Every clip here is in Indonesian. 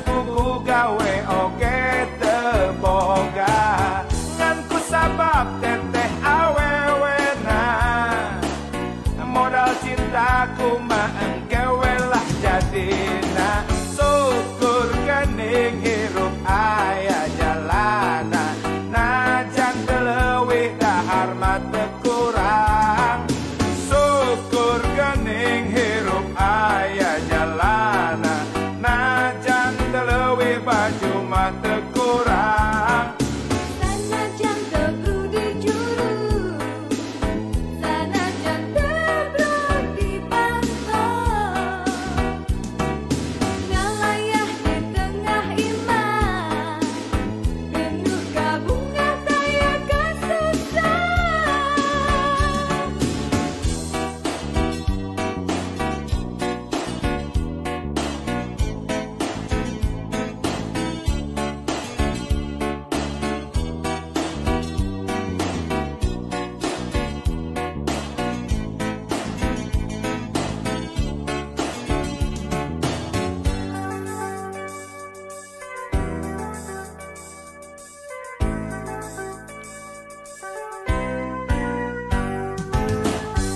pugu gawe oge teboga ngan ku sabab teteh awewena modal cintaku mah engkewe lah jadina syukur gening hirup aya jalana najan teu leuwih dahar mah teu kurang syukur gening hirup aya jalana najan teu leuwih baju mah teu kurang Sanajan teu brudi juru sanajan teu brudi pantau ngalayah di tengah iman penuh kabunga daya kasusah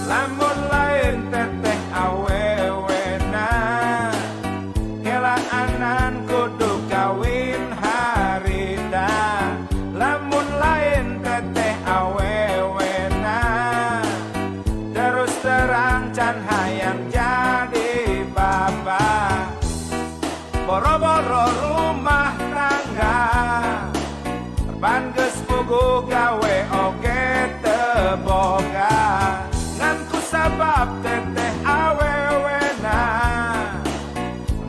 lamun lain teteh awewena kelaanan kudu kawin harita lamun lain teteh awewena terus terang can hayang jadi bapak boro-boro rumah tangga ban geus pugu gawe oge teboga ngan ku sabab teteh awewena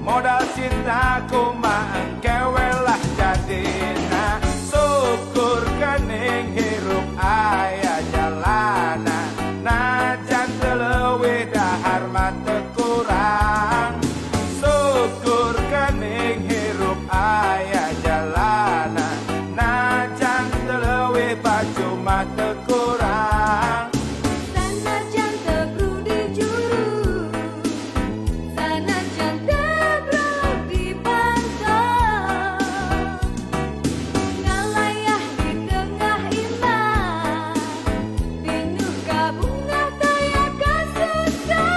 modal cintaku mah engkewe lah jadina syukur gening hirup aya jalana najan teu leuwih dahar mah teu kurang syukur gening hirup aya jalana najan teu leuwih baju mah teu kurang Sanajan teu brudi juru sanajan teu brudi pantau ngalayah di tengah iman penuh kabunga daya kasusah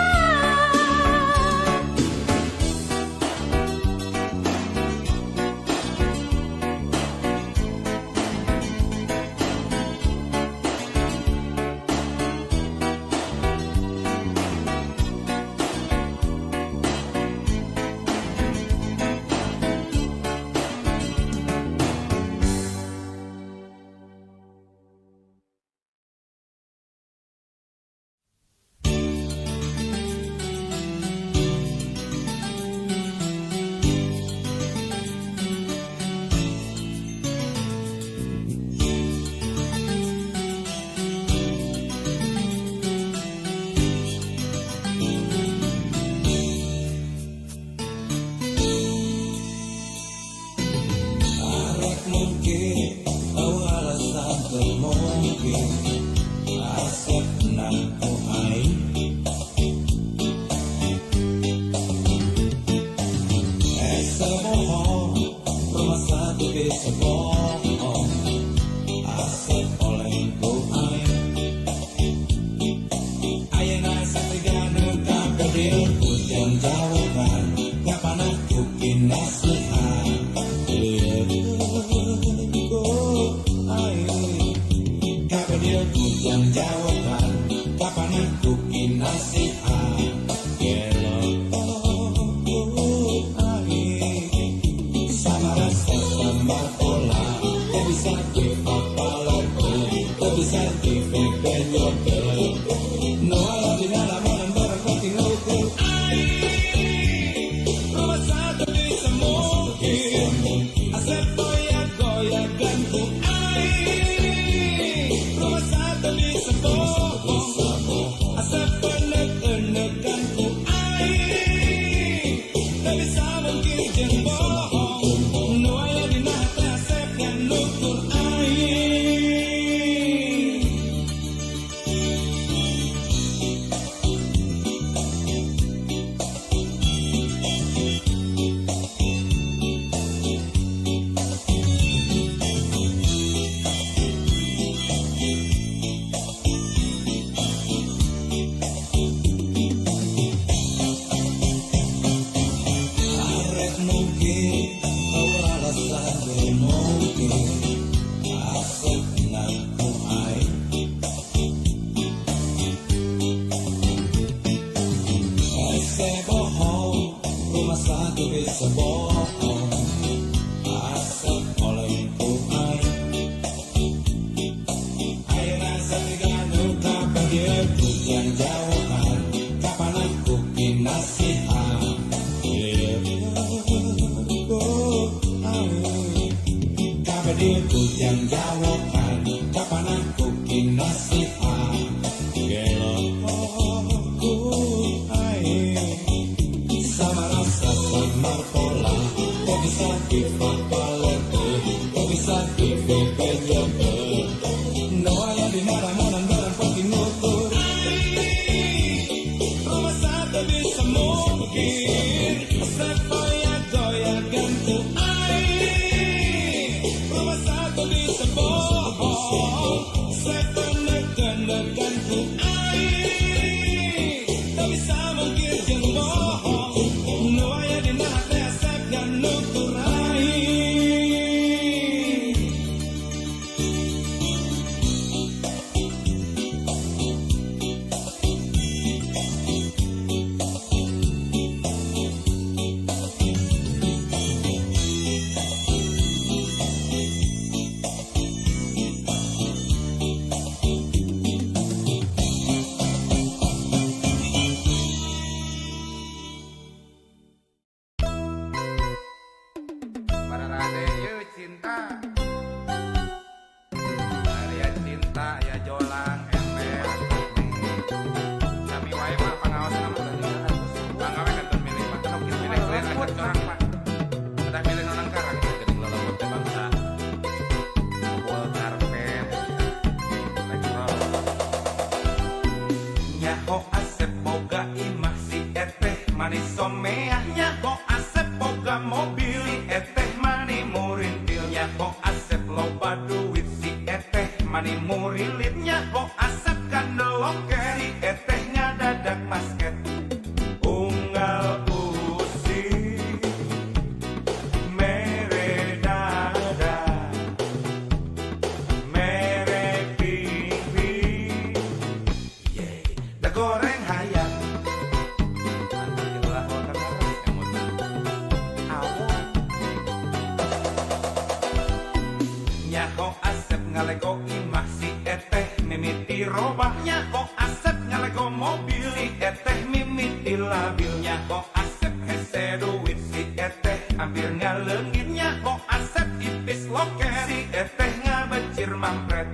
hadirku yang jawaban kapan aku kinasihan gelokku air sama rasa sama pola kok bisa dipapalete kok bisa dipepejete no ayah di marah-marah barang penting ngukur rumah satu bisa mungkin sepoya-goyakan ku air rumah satu bisa bohong sepenek-penekan ku air tak bisa mungkin yang bohong no ayah di nate asap dan nukur air Para rade ye cinta Arya cinta ya jolang ember Kami wae mah pangaos nama Pangawe kantor milih mah Kenapa kita milih kalian aja corang pak Udah milih nonang karang Gede ngelolong ke bangsa Buat karpet Elektrol Nyaho asep boga imah si eteh manis someah Nyaho asep boga mobil si eteh mani murintil Nyaho asep loba duit si eteh mani murilit Nyaho asep kandeloke si eteh ngadadak basket Unggal usi mere dada mere pipi da goreng hayam Itulah hotel emot awon Nyaho asep ngalego imah si eteh mimiti robah Nyaho asep ngalego mobil si eteh mimiti labil Nyaho asep hese duit si eteh hampir ngaleungit Nyaho asep ipis loke si eteh ngabecir mampret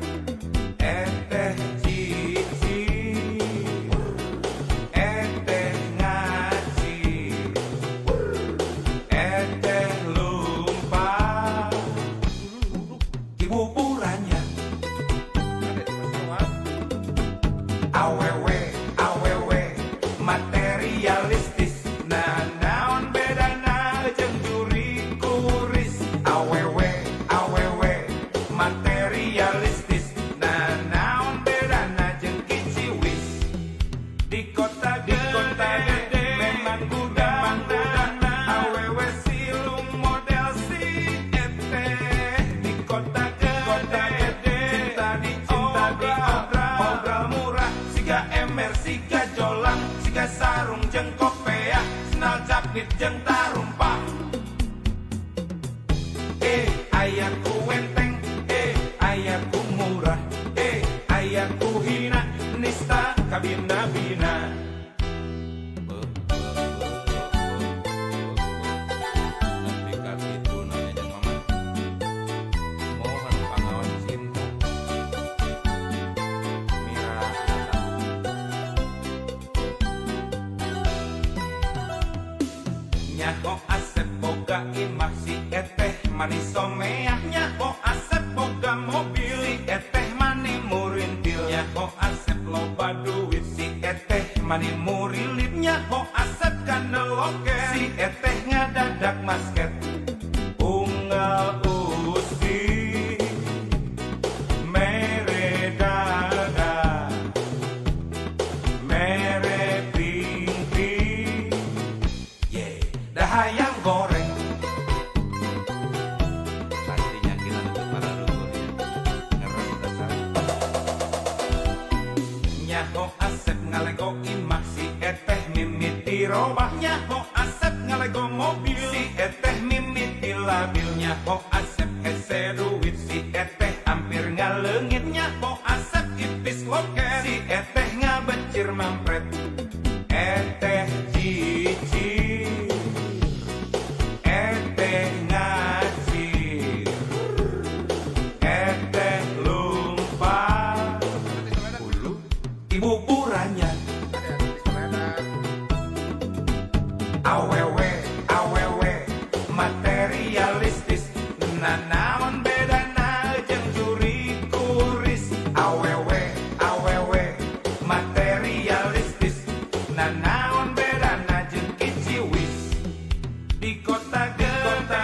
eteh cici eteh ngaci eteh lupa kibuburannya awewe awewe materialistis nah naon bedana jeung juri kuris awewe awewe materialistis nah naon bedana jeung kiciwis di kota gede memang gudang awewe silung model si eteh di kota gede cinta di obral murah siga emer siga jolang siga sarung jeung kopeah sendal capit jeung tarumpah aya ku wenteng aya ku murah aya ku hina nista kabina-bina Nyaho asep boga imah si eteh manis someah Nyaho asep boga mobil si eteh mani murintil Nyaho asep loba duit si eteh mani murilit Nyaho asep kandeloke si eteh ngadadak basket unggal usi mere dada mere pingpi dahayang goreng pastinya kita untuk para dukun ngeres dasar Nyaho asep ngalego imah si eteh mimiti robah Nyaho asep ngalego mobil si eteh mimiti labil Nyaho asep hese duit si eteh hampir ngaleungit Nyaho asep ipis loke si eteh ngabecir mampret eteh cici eteh ngaci Nanaon bedana jeung juri kuris, awewe awewe materialistis. Nanaon bedana jeung kiciwis. Di kota gede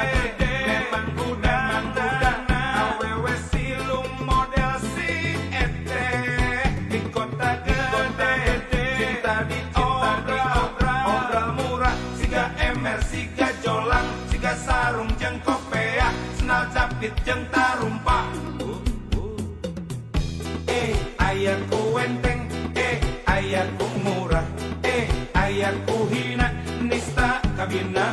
memang udang-udang, awewe silung model si eteh. Di kota gede cinta diobral, obral murah, siga emer, siga jolang, siga sarung jeung kopea, senal capit jeung tarumpa. Aya ku enteng, aya ku murah, aya ku hina, nista kabina